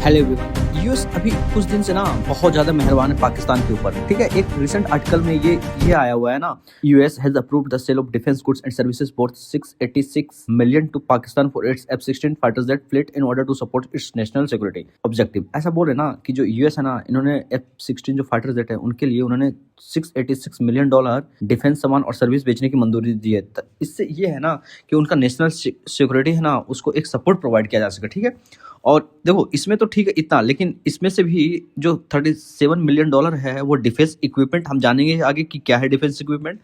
Hello everyone. US अभी कुछ दिन से ना बहुत ज्यादा मेहरबान है पाकिस्तान के ऊपर। ठीक है, एक रिसेंट आर्टिकल में ये आया हुआ है ना, US has approved the sale of defence goods and services worth 686 million to Pakistan for its F-16 fighter jet fleet in order to support its national security objective. ऐसा बोल रहे ना कि जो यूएस है ना, इन्होंने F-16 जो फाइटर जेट है उनके लिए उन्होंने $686 मिलियन डिफेंस सामान और सर्विस बेचने की मंजूरी दी है। इससे ये है ना कि उनका नेशनल सिक्योरिटी है ना, उसको एक सपोर्ट प्रोवाइड किया जा सके। ठीक है, और देखो इसमें तो ठीक है इतना, लेकिन इसमें से भी जो $37 मिलियन है वो डिफेंस इक्विपमेंट, हम जानेंगे आगे कि क्या है defence equipment,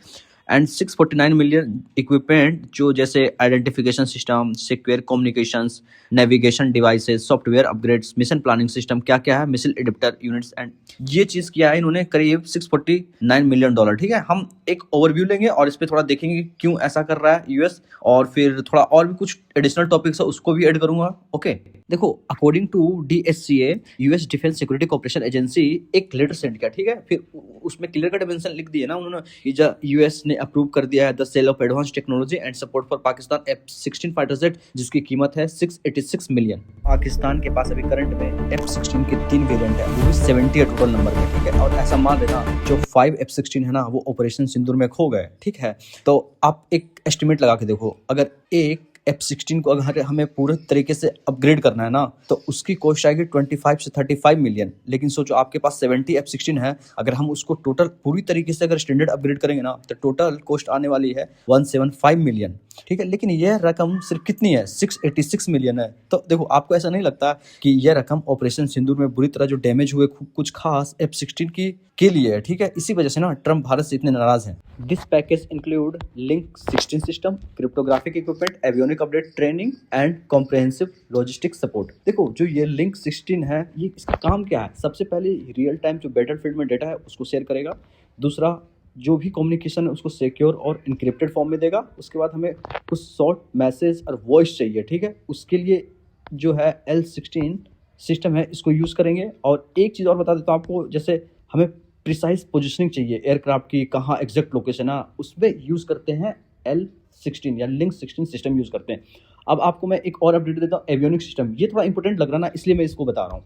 and 649 million equipment जो जैसे identification system, secure communications, navigation devices, software upgrades, mission planning system, क्या क्या है, मिसाइल एडिप्टर यूनिट्स, एंड ये चीज़ किया है इन्होंने करीब $649 मिलियन। ठीक है, हम एक ओवरव्यू लेंगे और इस पर थोड़ा देखेंगे क्यों ऐसा कर रहा है यूएस, और फिर थोड़ा और भी कुछ एडिशनल टॉपिक्स है उसको भी ऐड करूंगा। ओके, देखो according to DSCA US defence security corporation agency एक लेटर सेंड किया। ठीक है, फिर उसमें क्लियर कट मेंशन लिख दिया ना उन्होंने कि यूएस ने अप्रूव कर दिया है the sale of advance technology and support for Pakistan F-16 fighter jet जिसकी कीमत है 686 मिलियन। पाकिस्तान के पास अभी करंट में F-16 के 3 वेरिएंट है, वो भी 70 है टोटल नंबर में। ठीक है, और ऐसा मान लेना जो 5 F-16 है ना वो ऑपरेशन सिंदूर में खो गए। ठीक है, तो आप एक एस्टिमेट लगा के देखो, अगर एक F-16 को अगर हमें पूरे तरीके से अपग्रेड करना है ना तो उसकी कॉस्ट आएगी 25 से 35 मिलियन। लेकिन सोचो आपके पास 70 F-16 है, अगर हम उसको टोटल पूरी तरीके से अगर स्टैंडर्ड अपग्रेड करेंगे ना तो टोटल कॉस्ट आने वाली है 175 मिलियन। ठीक है, लेकिन यह रकम सिर्फ कितनी है, 686 मिलियन है। तो देखो आपको ऐसा नहीं लगता कि यह रकम ऑपरेशन सिंदूर में बुरी तरह जो डैमेज हुए कुछ खास F-16 के लिए है। ठीक है, इसी वजह से ना ट्रम्प भारत से इतने नाराज हैं। This package include link 16 system, cryptographic equipment, avionic update, training and comprehensive logistic support. देखो जो ये लिंक 16 है, ये इसका काम क्या है, सबसे पहले रियल टाइम जो बैटलफील्ड में डेटा है उसको शेयर करेगा। दूसरा, जो भी कम्युनिकेशन है उसको सिक्योर और इनक्रिप्टेड फॉर्म में देगा। उसके बाद हमें कुछ शॉर्ट मैसेज और वॉइस चाहिए। ठीक है, उसके लिए जो है L16 सिस्टम है इसको यूज़ करेंगे। और एक चीज़ और बता देता हूँ आपको, जैसे हमें प्रिसाइज पोजिशनिंग चाहिए एयरक्राफ्ट की, कहाँ एग्जैक्ट लोकेशन है, उसमें यूज़ करते हैं L16 या लिंक 16 सिस्टम यूज़ करते हैं। अब आपको मैं एक और अपडेट देता हूँ, एवियोनिक सिस्टम। ये थोड़ा इंपॉर्टेंट लग रहा ना, इसलिए मैं इसको बता रहा हूँ।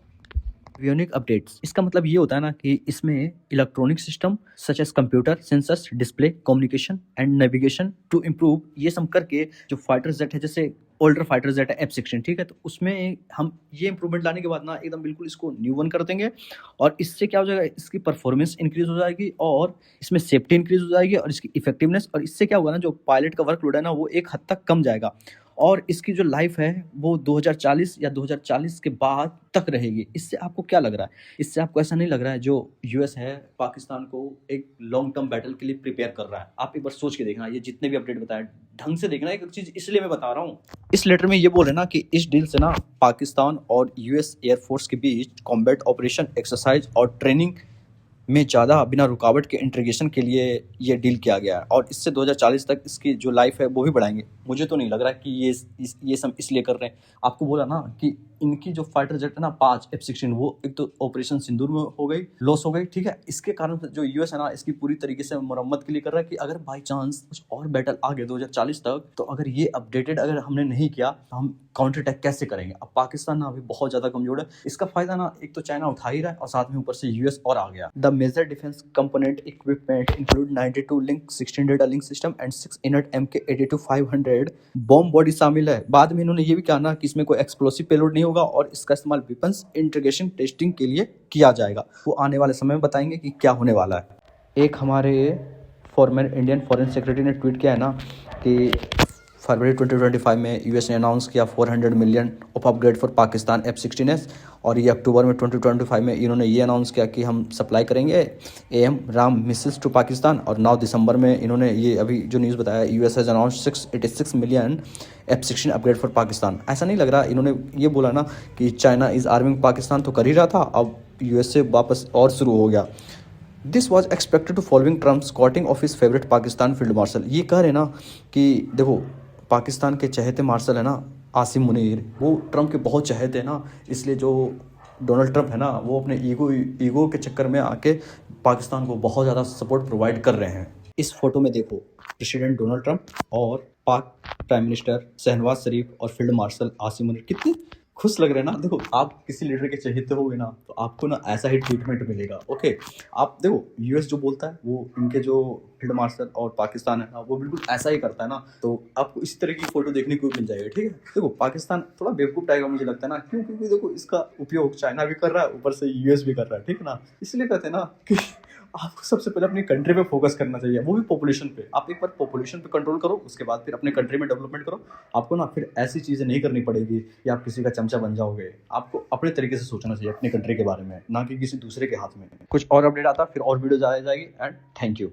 एवियोनिक अपडेट्स, इसका मतलब ये होता है ना कि इसमें electronic system such as computer, sensors, display, communication and navigation to improve, ये सब करके जो फाइटर जेट है, जैसे ओल्डर फाइटर जेट है F-16, ठीक है, तो उसमें हम ये इंप्रूवमेंट लाने के बाद ना एकदम बिल्कुल इसको न्यू वन कर देंगे। और इससे क्या हो जाएगा, इसकी परफॉर्मेंस इंक्रीज हो जाएगी और इसमें सेफ्टी इंक्रीज हो जाएगी और इसकी इफेक्टिवनेस, और इससे क्या होगा ना, जो पायलट का वर्कलोड है ना वो एक हद तक कम जाएगा। और इसकी जो लाइफ है वो 2040 या 2040 के बाद तक रहेगी। इससे आपको क्या लग रहा है, इससे आपको ऐसा नहीं लग रहा है जो यूएस है पाकिस्तान को एक लॉन्ग टर्म बैटल के लिए प्रिपेयर कर रहा है? आप एक बार सोच के देखना, ये जितने भी अपडेट बताए ढंग से देखना। एक चीज इसलिए मैं बता रहा हूँ, इस लेटर में ये बोल रहे ना कि इस डील से ना पाकिस्तान और यूएस एयरफोर्स के बीच कॉम्बैट ऑपरेशन, एक्सरसाइज और ट्रेनिंग में ज़्यादा बिना रुकावट के इंटीग्रेशन के लिए ये डील किया गया है। और इससे 2040 तक इसकी जो लाइफ है वो भी बढ़ाएंगे। मुझे तो नहीं लग रहा कि ये सब इसलिए कर रहे हैं। आपको बोला ना कि इनकी जो फाइटर जेट है ना 5 F-16, वो एक तो ऑपरेशन सिंदूर में हो गई, लॉस हो गई। ठीक है, इसके कारण जो यूएस है ना इसकी पूरी तरीके से मरम्मत के लिए कर रहा है कि अगर बाई चांस कुछ और बैटल आ गए 2040 तक, तो अगर ये अपडेटेड अगर हमने नहीं किया तो हम काउंटर अटैक कैसे करेंगे। अब पाकिस्तान ना अभी बहुत ज्यादा कमजोर है, इसका फायदा ना एक तो चाइना उठा ही रहा है और साथ में ऊपर से यूएस और आ गया। The major defence component equipment include 92 link 16 data link system and 6 inert MK-82-500 bomb body शामिल है। बाद में इन्होंने ये भी कहा ना कि इसमें कोई एक्सप्लोसिव पेलोड नहीं होगा और इसका इस्तेमाल वेपन्स इंटीग्रेशन टेस्टिंग के लिए किया जाएगा। वो आने वाले समय में बताएंगे कि क्या होने वाला है। एक हमारे फॉर्मर इंडियन फॉरेन सेक्रेटरी ने ट्वीट किया है ना कि फरवरी 2025 में यूएस ने अनाउंस किया 400 million of upgrade for Pakistan F-16s, और ये अक्टूबर में 2025 में इन्होंने ये अनाउंस किया कि हम सप्लाई करेंगे AM राम मिसाइल्स टू पाकिस्तान। और 9 दिसंबर में इन्होंने ये अभी जो न्यूज़ बताया, US has announce 686 million F-16 upgrade for Pakistan. ऐसा नहीं लग रहा, इन्होंने ये बोला ना कि चाइना इज़ आर्मिंग पाकिस्तान, तो कर ही रहा था, अब यूएस से वापस और शुरू हो गया। This was expected to following Trump courting of his favourite Pakistan field marshal. ये कह रहे ना कि देखो पाकिस्तान के चहेते मार्शल है ना आसिम मुनीर, वो ट्रम्प के बहुत चहेते हैं ना, इसलिए जो डोनाल्ड ट्रम्प है ना वो अपने ईगो के चक्कर में आके पाकिस्तान को बहुत ज़्यादा सपोर्ट प्रोवाइड कर रहे हैं। इस फोटो में देखो प्रेसिडेंट डोनाल्ड ट्रम्प और पाक प्राइम मिनिस्टर शहनवाज शरीफ और फील्ड मार्शल आसिम मुनीर, कितनी खुश लग रहे हैं ना। देखो आप किसी लीडर के चहेते होगे ना तो आपको ना ऐसा ही ट्रीटमेंट मिलेगा। ओके, आप देखो यूएस जो बोलता है वो इनके जो फील्ड मार्शल और पाकिस्तान है ना वो बिल्कुल ऐसा ही करता है ना, तो आपको इसी तरह की फोटो देखने को मिल जाएगी। ठीक है, देखो पाकिस्तान थोड़ा बेवकूफ टाइप का मुझे लगता है ना, क्यों? क्योंकि देखो इसका उपयोग चाइना भी कर रहा है, ऊपर से यूएस भी कर रहा है। ठीक है ना, इसलिए कहते हैं ना कि आपको सबसे पहले अपनी कंट्री पे फोकस करना चाहिए, वो भी पॉपुलेशन पे। आप एक बार पॉपुलेशन पे कंट्रोल करो, उसके बाद फिर अपने कंट्री में डेवलपमेंट करो। आपको ना फिर ऐसी चीज़ें नहीं करनी पड़ेगी कि आप किसी का चमचा बन जाओगे। आपको अपने तरीके से सोचना चाहिए अपने कंट्री के बारे में, ना कि किसी दूसरे के हाथ में। कुछ और अपडेट आता फिर और वीडियो जाएगी। And thank you.